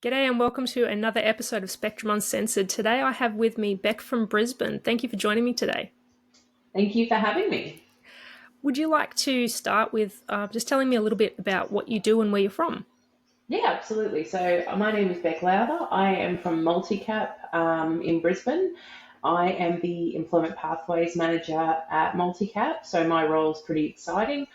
G'day and welcome to another episode of Spectrum Uncensored. Today I have with me Bec from Brisbane. Thank you for joining me today. Thank you for having me. Would you like to start with just telling me a little bit about what you do and where you're from? Yeah, absolutely. So my name is Bec Lowther. I am from Multicap in Brisbane. I am the Employment Pathways Manager at Multicap, so my role is pretty exciting.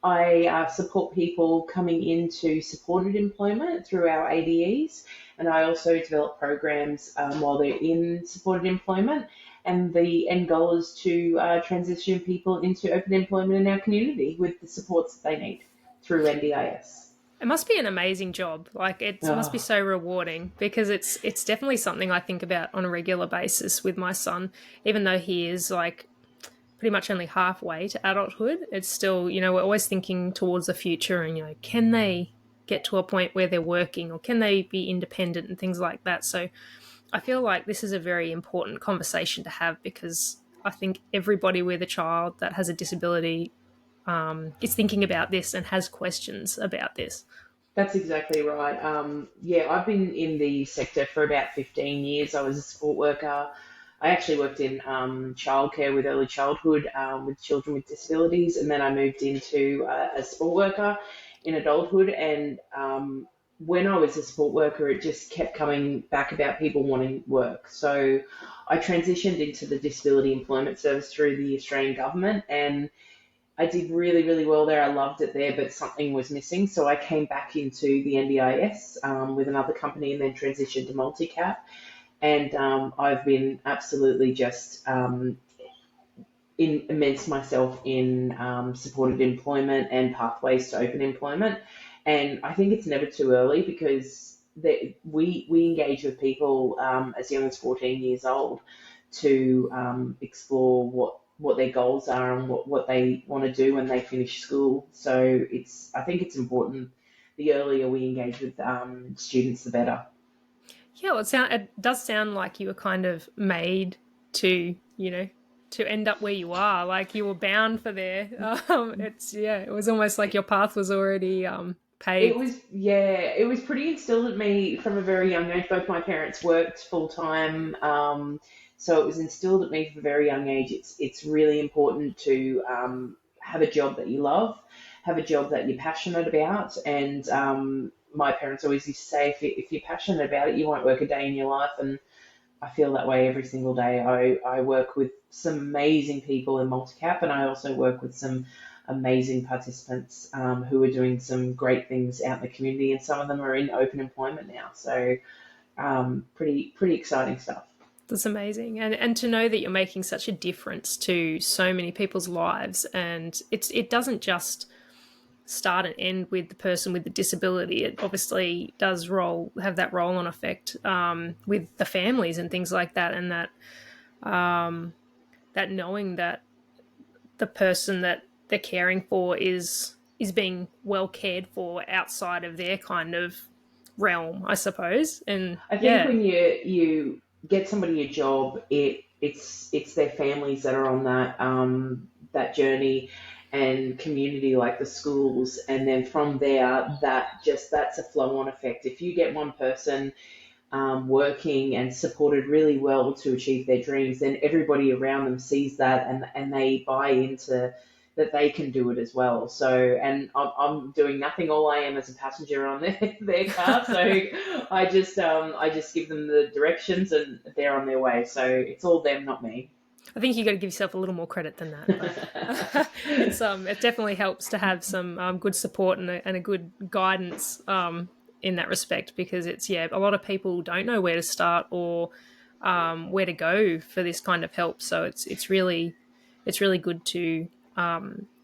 I support people coming into supported employment through our ADEs, and I also develop programs while they're in supported employment. And the end goal is to transition people into open employment in our community with the supports that they need through NDIS. It must be an amazing job. Like it must be Oh. so rewarding because it's definitely something I think about on a regular basis with my son. Even though he is like pretty much only halfway to adulthood, it's still, we're always thinking towards the future and, can they get to a point where they're working or can they be independent and things like that. So I feel like this is a very important conversation to have because I think everybody with a child that has a disability is thinking about this and has questions about this. That's exactly right. Yeah, I've been in the sector for about 15 years. I was a support worker. I actually worked in childcare with early childhood with children with disabilities, and then I moved into a support worker in adulthood. And when I was a support worker, it just kept coming back about people wanting work. So I transitioned into the Disability Employment Service through the Australian government, and I did really, really well there. I loved it there, but something was missing. So I came back into the NDIS with another company and then transitioned to Multicap. And I've been absolutely just immense myself in supported employment and pathways to open employment. And I think it's never too early because we engage with people as young as 14 years old to explore what their goals are and what they want to do when they finish school. So I think it's important. The earlier we engage with students, the better. Yeah, well, it does sound like you were kind of made to, to end up where you are. Like you were bound for there. It was almost like your path was already paved. It was pretty instilled in me from a very young age. Both my parents worked full time, so it was instilled at me from a very young age. It's really important to have a job that you love, have a job that you're passionate about, and my parents always used to say, if you're passionate about it, you won't work a day in your life. And I feel that way every single day. I work with some amazing people in Multicap, and I also work with some amazing participants who are doing some great things out in the community, and some of them are in open employment now. So pretty exciting stuff. That's amazing. And to know that you're making such a difference to so many people's lives and it doesn't just start and end with the person with the disability. It obviously does have that roll on effect with the families and things like that, and that knowing that the person that they're caring for is being well cared for outside of their kind of realm, I suppose. And I think yeah, when you get somebody a job, it's their families that are on that journey and community like the schools, and then from there that's a flow on effect. If you get one person working and supported really well to achieve their dreams, then everybody around them sees that and they buy into that they can do it as well. So, and I'm doing nothing. All I am is a passenger on their car. So I just give them the directions and they're on their way. So it's all them, not me. I think you got to give yourself a little more credit than that. But it definitely helps to have some good support and a good guidance in that respect because a lot of people don't know where to start or where to go for this kind of help. So it's really good to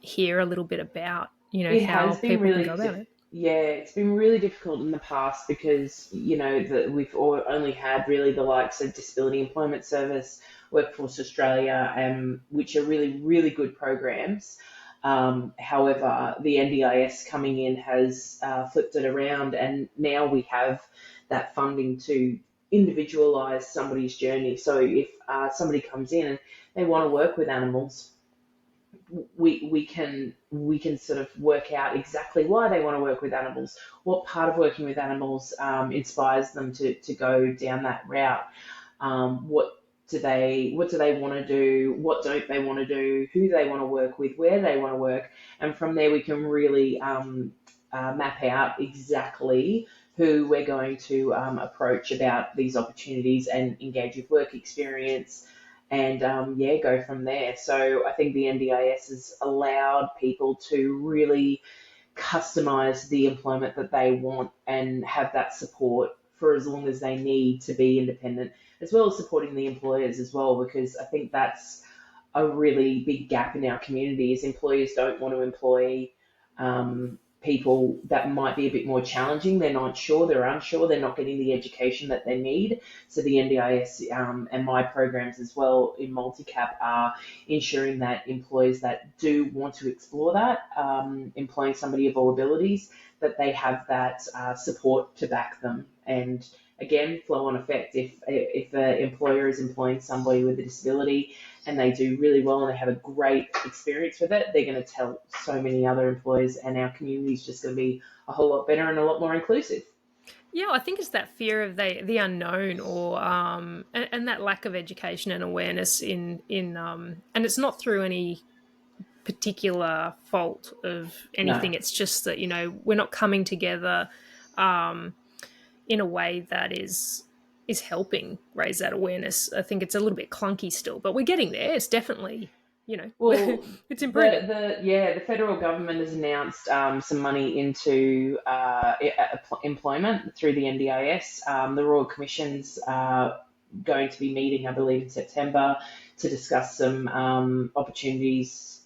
hear a little bit about It how has been people can really, go about it. yeah, it's been really difficult in the past because, that we've only had really the likes of Disability Employment Service, Workforce Australia, which are really, really good programs. However, the NDIS coming in has flipped it around, and now we have that funding to individualise somebody's journey. So if somebody comes in and they want to work with animals, we can sort of work out exactly why they want to work with animals, what part of working with animals inspires them to go down that route. What do they want to do? What don't they want to do? Who they want to work with? Where they want to work? And from there, we can really map out exactly who we're going to approach about these opportunities and engage with work experience, and yeah, go from there. So I think the NDIS has allowed people to really customize the employment that they want and have that support for as long as they need to be independent, as well as supporting the employers as well, because I think that's a really big gap in our community is employers don't want to employ people that might be a bit more challenging. They're not sure, they're unsure, they're not getting the education that they need. So the NDIS and my programs as well in Multicap are ensuring that employers that do want to explore that, employing somebody of all abilities, that they have that support to back them. And again, flow on effect. If an employer is employing somebody with a disability and they do really well and they have a great experience with it, they're going to tell so many other employers, and our community is just going to be a whole lot better and a lot more inclusive. Yeah, I think it's that fear of the unknown, or and that lack of education and awareness and it's not through any particular fault of No. anything. It's just that we're not coming together um, in a way that is helping raise that awareness. I think it's a little bit clunky still, but we're getting there. It's definitely Well, it's improving. the federal government has announced some money into employment through the NDIS. The Royal Commission's going to be meeting, I believe, in September to discuss some opportunities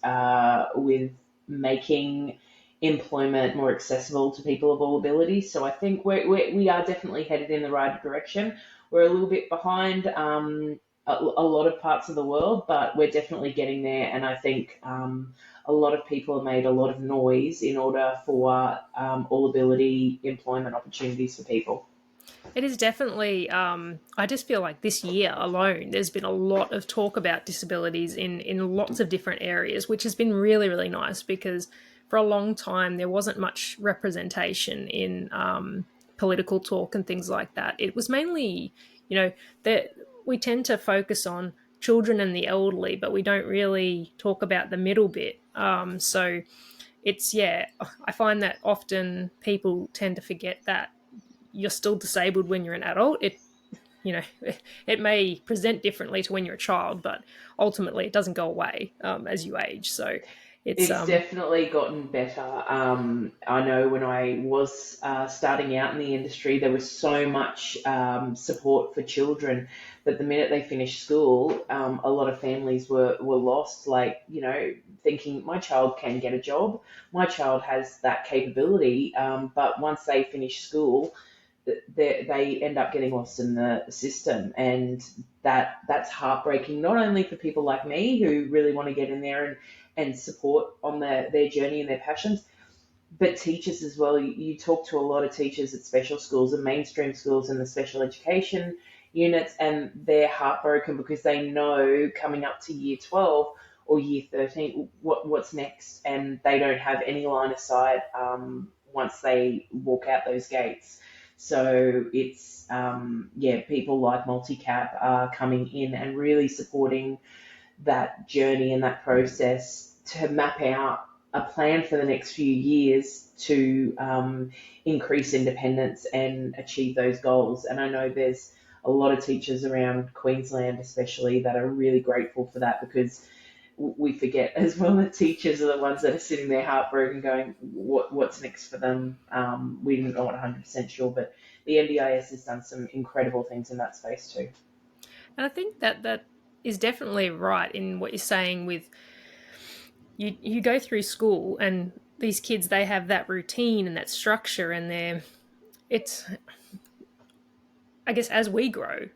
with making employment more accessible to people of all abilities. So I think we are definitely headed in the right direction. We're a little bit behind a lot of parts of the world, but we're definitely getting there. And I think a lot of people have made a lot of noise in order for all ability employment opportunities for people. It is definitely. I just feel like this year alone, there's been a lot of talk about disabilities in lots of different areas, which has been really really nice because for a long time there wasn't much representation in political talk and things like that. It was mainly, that we tend to focus on children and the elderly, but we don't really talk about the middle bit. So it's yeah, I find that often people tend to forget that you're still disabled when you're an adult. It may present differently to when you're a child, but ultimately it doesn't go away as you age. So it's It's definitely gotten better. I know when I was starting out in the industry, there was so much support for children, but the minute they finished school, a lot of families were lost, like, thinking my child can get a job, my child has that capability, but once they finish school, they end up getting lost in the system, and that's heartbreaking. Not only for people like me who really want to get in there and support on their journey and their passions, but teachers as well. You talk to a lot of teachers at special schools and mainstream schools and the special education units, and they're heartbroken because they know coming up to year 12 or year 13 what's next, and they don't have any line of sight once they walk out those gates. So it's yeah, people like Multicap are coming in and really supporting that journey and that process to map out a plan for the next few years to increase independence and achieve those goals. And I know there's a lot of teachers around Queensland, especially, that are really grateful for that, because we forget as well that teachers are the ones that are sitting there heartbroken going, what's next for them? We didn't know 100% sure, but the NDIS has done some incredible things in that space too. and I think that is definitely right in what you're saying with you go through school and these kids, they have that routine and that structure, and it's, I guess, as we grow,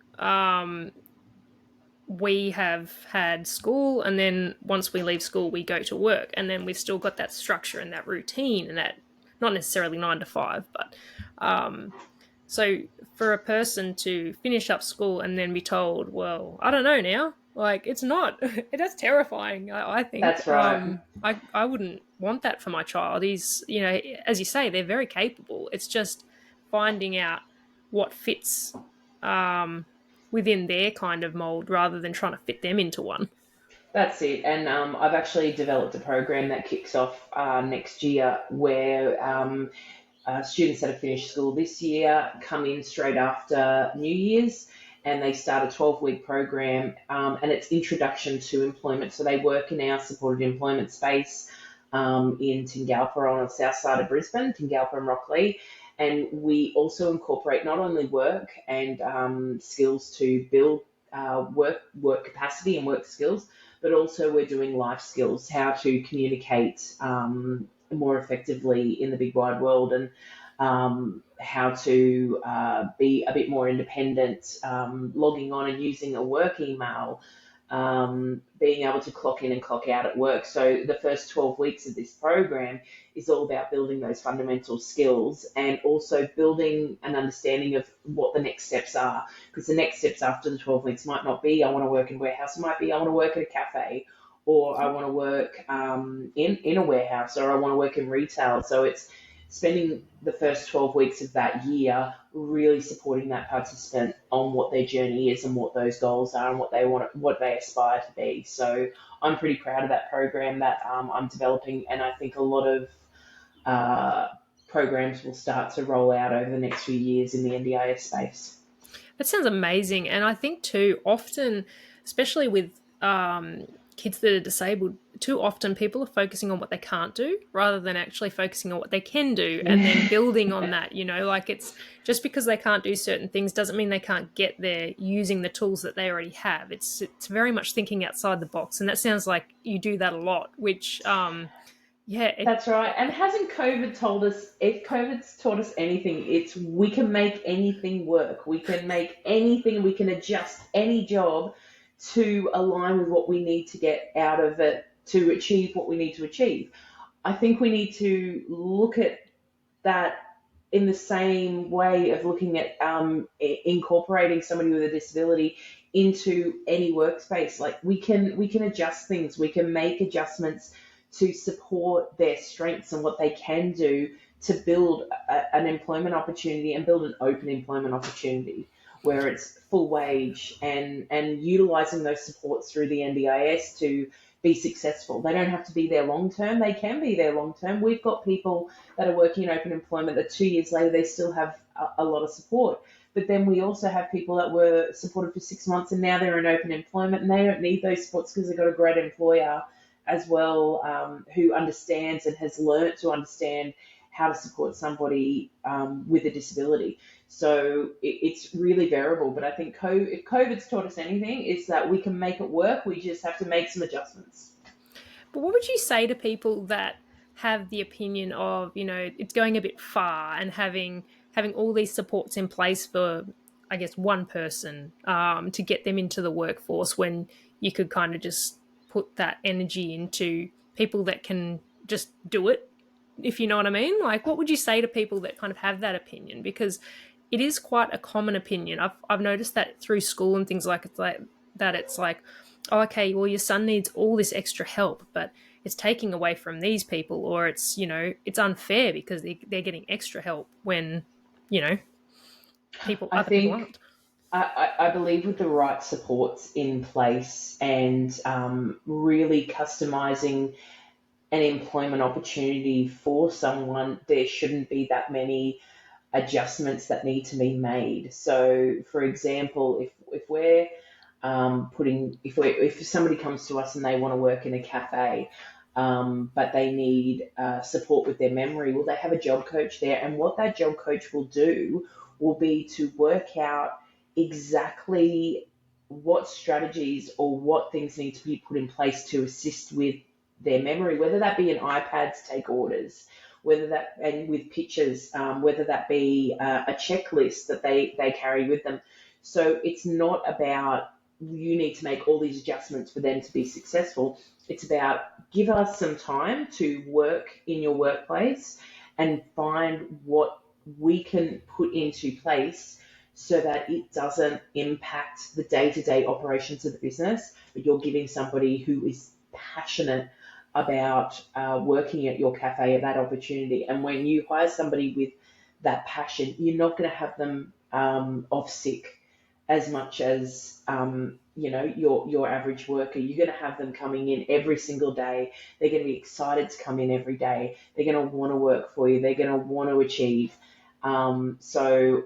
we have had school, and then once we leave school we go to work, and then we've still got that structure and that routine, and that, not necessarily 9 to 5, but so for a person to finish up school and then be told, well, I don't know now, Like, it's not. That's terrifying, I think. That's right. I wouldn't want that for my child. He's, as you say, they're very capable. It's just finding out what fits um, within their kind of mold rather than trying to fit them into one. That's it. And I've actually developed a program that kicks off next year where students that have finished school this year come in straight after New Year's and they start a 12-week program and it's introduction to employment. So they work in our supported employment space in Tingalpa on the south side of Brisbane, Tingalpa and Rockley. And we also incorporate not only work and skills to build work capacity and work skills, but also we're doing life skills, how to communicate more effectively in the big wide world, and how to be a bit more independent, logging on and using a work email, being able to clock in and clock out at work. So the first 12 weeks of this program is all about building those fundamental skills and also building an understanding of what the next steps are. Because the next steps after the 12 weeks might not be, I want to work in a warehouse. It might be, I want to work at a cafe, or I want to work in a warehouse, or I want to work in retail. So it's spending the first 12 weeks of that year really supporting that participant on what their journey is and what those goals are and what they want, what they aspire to be. So I'm pretty proud of that program that I'm developing, and I think a lot of uh, programs will start to roll out over the next few years in the NDIS space. That sounds amazing. And I think, too, often, especially with kids that are disabled, too often people are focusing on what they can't do rather than actually focusing on what they can do and then building on that. Like, it's just because they can't do certain things doesn't mean they can't get there using the tools that they already have. It's very much thinking outside the box. And that sounds like you do that a lot, which, yeah, That's right. And hasn't COVID told us, if COVID's taught us anything, it's we can make anything work. We can make anything, we can adjust any job to align with what we need to get out of it to achieve what we need to achieve. I think we need to look at that in the same way of looking at incorporating somebody with a disability into any workspace. Like we can adjust things, we can make adjustments to support their strengths and what they can do to build an employment opportunity and build an open employment opportunity where it's full wage, and utilizing those supports through the NDIS to be successful. They don't have to be there long term. They can be there long term. We've got people that are working in open employment that 2 years later they still have a lot of support. But then we also have people that were supported for 6 months and now they're in open employment and they don't need those supports because they've got a great employer as well, who understands and has learnt to understand how to support somebody with a disability. So it's really variable, but I think if COVID's taught us anything, is that we can make it work. We just have to make some adjustments. But what would you say to people that have the opinion of, it's going a bit far and having all these supports in place for, I guess, one person to get them into the workforce when you could kind of just put that energy into people that can just do it, if you know what I mean? Like, what would you say to people that kind of have that opinion? Because it is quite a common opinion. I've noticed that through school and things like that. It's like, oh, okay, well, your son needs all this extra help, but it's taking away from these people, or it's unfair because they're getting extra help when you know I other people think aren't. I believe with the right supports in place and really customizing an employment opportunity for someone, there shouldn't be that many adjustments that need to be made. So, for example, if we're if somebody comes to us and they want to work in a cafe, but they need support with their memory, well, they have a job coach there, and what that job coach will do will be to work out exactly what strategies or what things need to be put in place to assist with their memory, whether that be an iPad to take orders, whether that, and with pictures, whether that be a checklist that they carry with them. So it's not about you need to make all these adjustments for them to be successful. It's about give us some time to work in your workplace and find what we can put into place so that it doesn't impact the day-to-day operations of the business, but you're giving somebody who is passionate about working at your cafe that opportunity. And when you hire somebody with that passion, you're not going to have them off sick as much as your average worker. You're going to have them coming in every single day. They're going to be excited to come in every day. They're going to want to work for you. They're going to want to achieve. So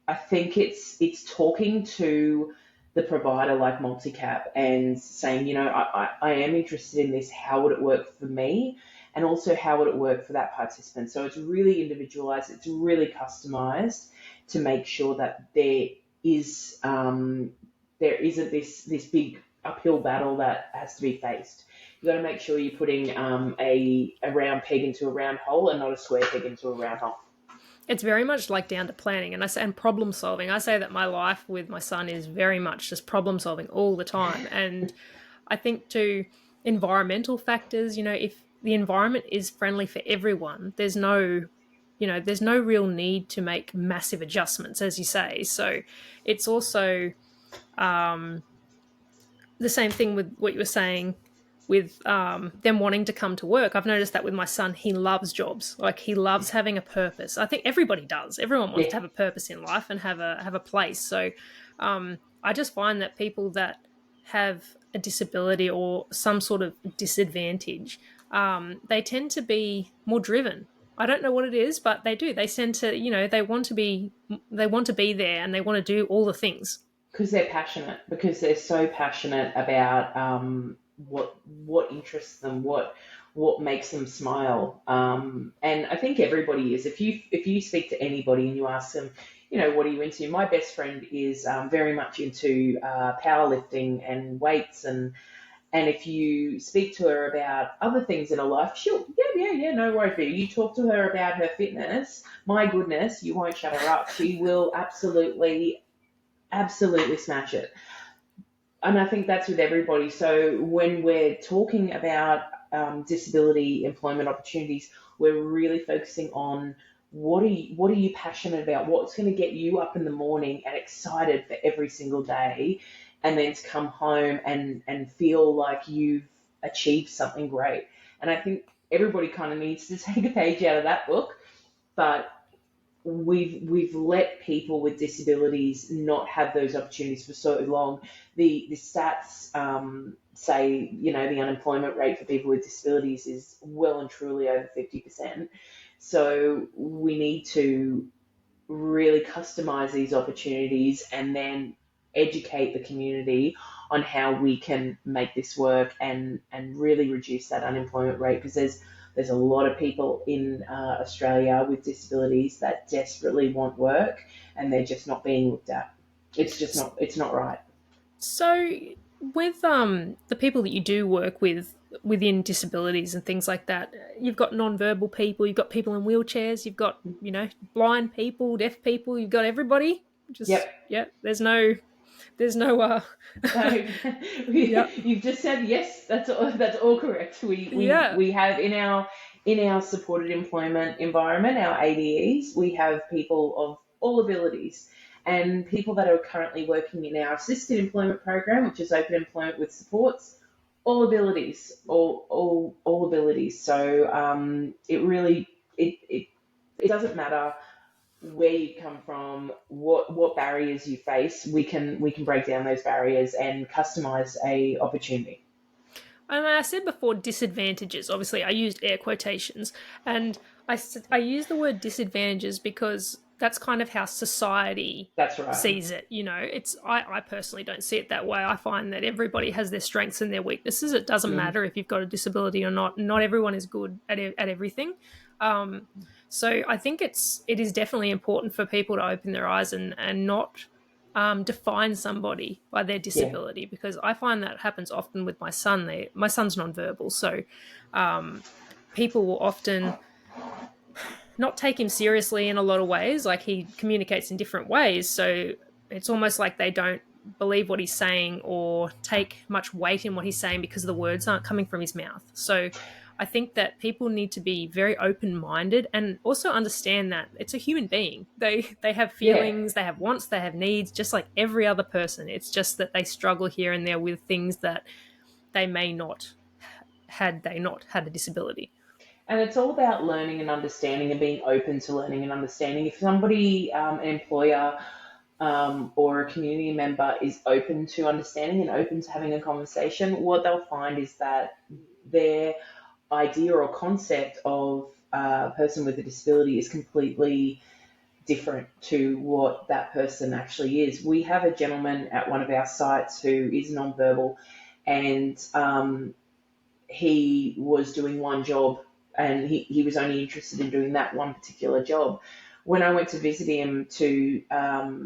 I think it's talking to the provider like Multicap and saying, I am interested in this. How would it work for me? And also, how would it work for that participant? So it's really individualized. It's really customized to make sure that is there isn't this big uphill battle that has to be faced. You've got to make sure you're putting a round peg into a round hole and not a square peg into a round hole. It's very much like down to planning, and problem solving. I say that my life with my son is very much just problem solving all the time. And I think to environmental factors, if the environment is friendly for everyone, there's no real need to make massive adjustments, as you say. So it's also the same thing with what you were saying with them wanting to come to work. I've noticed that with my son. He loves jobs. Like, he loves having a purpose. I think everybody does. Everyone wants to Yeah. have a purpose in life and have a place. So I just find that people that have a disability or some sort of disadvantage, they tend to be more driven. I don't know what it is, but they do. They tend to, they want to be there and they want to do all the things. Because they're passionate, because they're so passionate about what interests them, what makes them smile. And I think everybody is. If you speak to anybody and you ask them, what are you into? My best friend is very much into powerlifting and weights, and if you speak to her about other things in her life, she'll, yeah, no worries. But you talk to her about her fitness, my goodness, you won't shut her up. She will absolutely smash it. And I think that's with everybody. So when we're talking about disability employment opportunities, we're really focusing on what are you passionate about? What's going to get you up in the morning and excited for every single day, and then to come home and feel like you've achieved something great. And I think everybody kind of needs to take a page out of that book, but we've let people with disabilities not have those opportunities for so long. The stats say the unemployment rate for people with disabilities is well and truly over 50%. So we need to really customize these opportunities and then educate the community on how we can make this work and really reduce that unemployment rate, because there's a lot of people in Australia with disabilities that desperately want work and they're just not being looked at. It's not right. So with the people that you do work with within disabilities and things like that, you've got non-verbal people, you've got people in wheelchairs, you've got blind people, deaf people, you've got everybody. Just Yep. yeah, there's no No, yeah, you've just said yes. That's all correct. yeah. We have in our supported employment environment, our ADEs, we have people of all abilities, and people that are currently working in our assisted employment program, which is open employment with supports, all abilities, all abilities. So it really it doesn't matter where you come from, what barriers you face. We can break down those barriers and customize a opportunity. And I said before disadvantages. Obviously, I used air quotations, and I use the word disadvantages because that's kind of how society That's right. sees it. It's I personally don't see it that way. I find that everybody has their strengths and their weaknesses. It doesn't Mm, matter if you've got a disability or not. Not everyone is good at everything. So I think it is definitely important for people to open their eyes and not define somebody by their yeah, disability, because I find that happens often with my son. My son's nonverbal, so people will often not take him seriously in a lot of ways. Like, he communicates in different ways, so it's almost like they don't believe what he's saying or take much weight in what he's saying because the words aren't coming from his mouth. So I I think that people need to be very open-minded and also understand that it's a human being. They have Yeah. feelings, they have wants, they have needs, just like every other person. It's just that they struggle here and there with things that they may not had they not had a disability. And it's all about learning and understanding and being open to learning and understanding. If somebody, an employer or a community member, is open to understanding and open to having a conversation, what they'll find is that their idea or concept of a person with a disability is completely different to what that person actually is. We have a gentleman at one of our sites who is nonverbal, and he was doing one job, and he was only interested in doing that one particular job. When I went to visit him to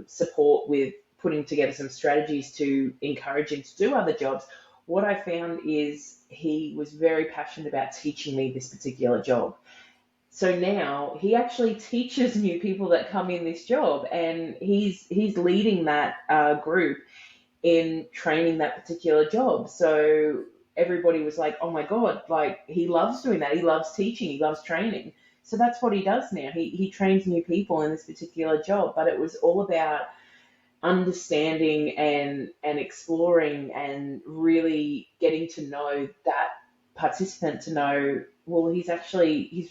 support with putting together some strategies to encourage him to do other jobs, what I found is he was very passionate about teaching me this particular job. So now he actually teaches new people that come in this job, and he's leading that group in training that particular job. So everybody was like, oh my God, like he loves doing that. He loves teaching. He loves training. So that's what he does now. He trains new people in this particular job, but it was all about understanding and exploring and really getting to know that participant, to know, well, he's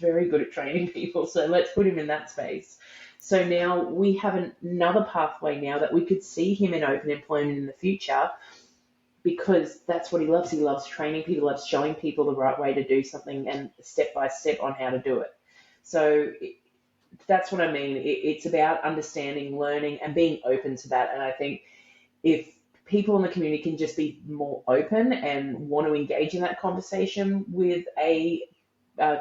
very good at training people, so let's put him in that space. So now we have another pathway now that we could see him in open employment in the future, because that's what he loves. He loves training people, loves showing people the right way to do something and step by step on how to do it. So that's what I mean. It's about understanding, learning, and being open to that. And I think if people in the community can just be more open and want to engage in that conversation with a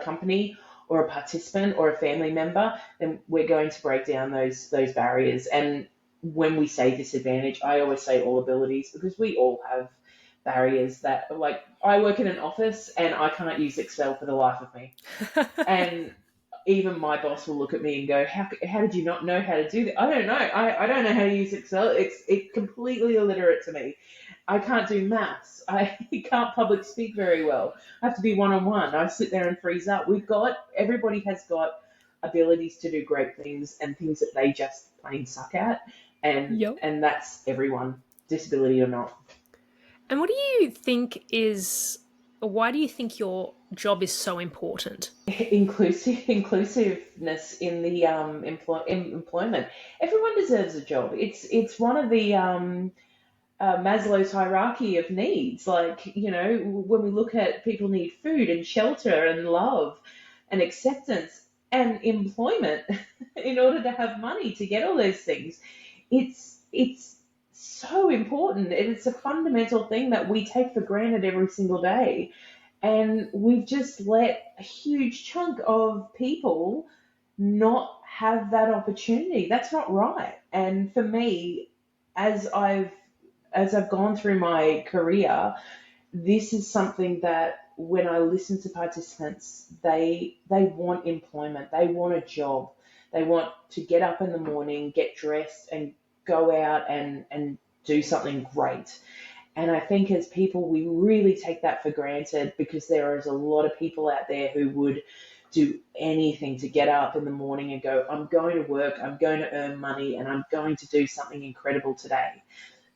company or a participant or a family member, then we're going to break down those barriers. And when we say disadvantage, I always say all abilities, because we all have barriers that, like, I work in an office and I can't use Excel for the life of me. And even my boss will look at me and go, how did you not know how to do that? I don't know. I don't know how to use Excel. It's completely illiterate to me. I can't do maths. I can't public speak very well. I have to be one-on-one. I sit there and freeze up. Everybody has got abilities to do great things and things that they just plain suck at. And, Yep. and that's everyone, disability or not. And what do you think is, why do you think your job is so important? Inclusiveness in the employment. Everyone deserves a job. It's one of the Maslow's hierarchy of needs. Like, when we look at people need food and shelter and love and acceptance and employment in order to have money to get all those things. It's so important, and it's a fundamental thing that we take for granted every single day. And we've just let a huge chunk of people not have that opportunity. That's not right. And for me, as I've gone through my career, this is something that when I listen to participants, they want employment, they want a job, they want to get up in the morning, get dressed, and go out and do something great. And I think as people, we really take that for granted, because there is a lot of people out there who would do anything to get up in the morning and go, I'm going to work, I'm going to earn money, and I'm going to do something incredible today.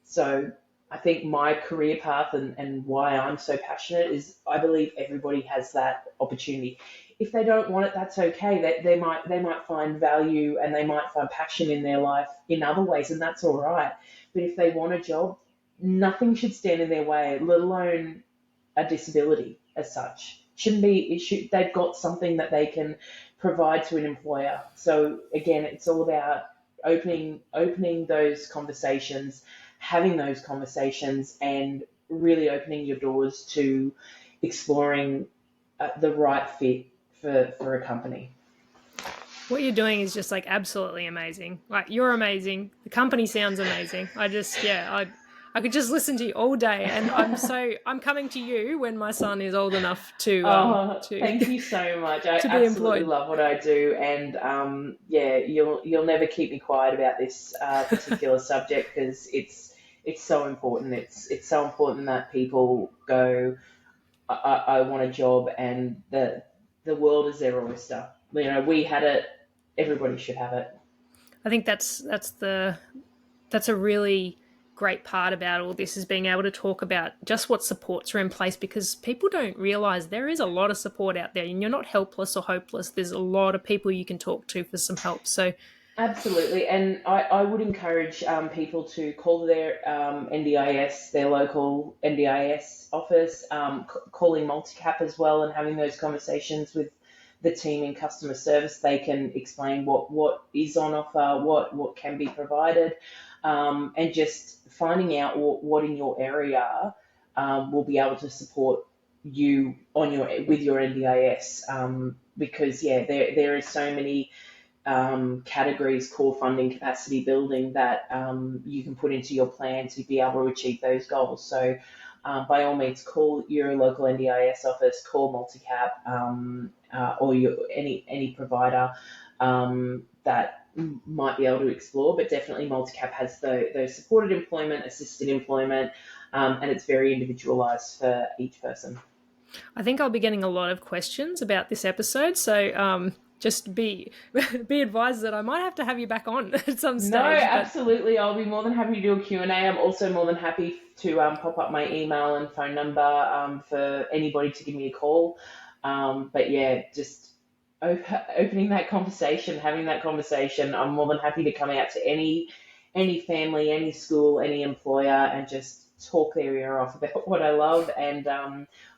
So I think my career path and why I'm so passionate is I believe everybody has that opportunity. If they don't want it, that's okay. They might find value and they might find passion in their life in other ways, and that's all right. But if they want a job, nothing should stand in their way, let alone a disability as such. Shouldn't be issue. They've got something that they can provide to an employer. So again, it's all about opening those conversations, having those conversations, and really opening your doors to exploring the right fit for a company. What you're doing is just like absolutely amazing. Like, you're amazing. The company sounds amazing. I could just listen to you all day, and I'm coming to you when my son is old enough Oh, to thank you so much. I to be absolutely employed. love what I do, and yeah, you'll never keep me quiet about this particular subject, because it's so important. It's so important that people go, I want a job, and the world is their oyster. We had it. Everybody should have it. I think that's a really great part about all this, is being able to talk about just what supports are in place, because people don't realize there is a lot of support out there and you're not helpless or hopeless. There's a lot of people you can talk to for some help. So Absolutely, and I would encourage people to call their NDIS, their local NDIS office, calling Multicap as well, and having those conversations with the team in customer service. They can explain what is on offer, what can be provided, and just finding out what in your area will be able to support you on your with your NDIS. Because yeah, there is so many categories, core funding, capacity building, that you can put into your plan to be able to achieve those goals. So, by all means, call your local NDIS office, call Multicap, or any provider that might be able to explore. But definitely, Multicap has those supported employment, assisted employment, and it's very individualised for each person. I think I'll be getting a lot of questions about this episode. So just be be advised that I might have to have you back on at some No, stage. But absolutely. I'll be more than happy to do a Q and A. I'm also more than happy to pop up my email and phone number for anybody to give me a call. But yeah, just opening that conversation, having that conversation. I'm more than happy to come out to any family, any school, any employer, and just talk their ear off about what I love, and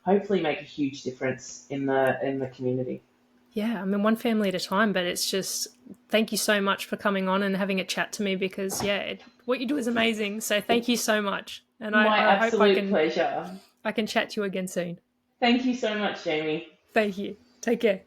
hopefully make a huge difference in the community. yeah, I mean, one family at a time. But it's just, thank you so much for coming on and having a chat to me, because yeah, what you do is amazing. So thank you so much, and My I hope I absolute can pleasure. I can chat to you again soon. Thank you so much, Jamie. Thank you. Take care.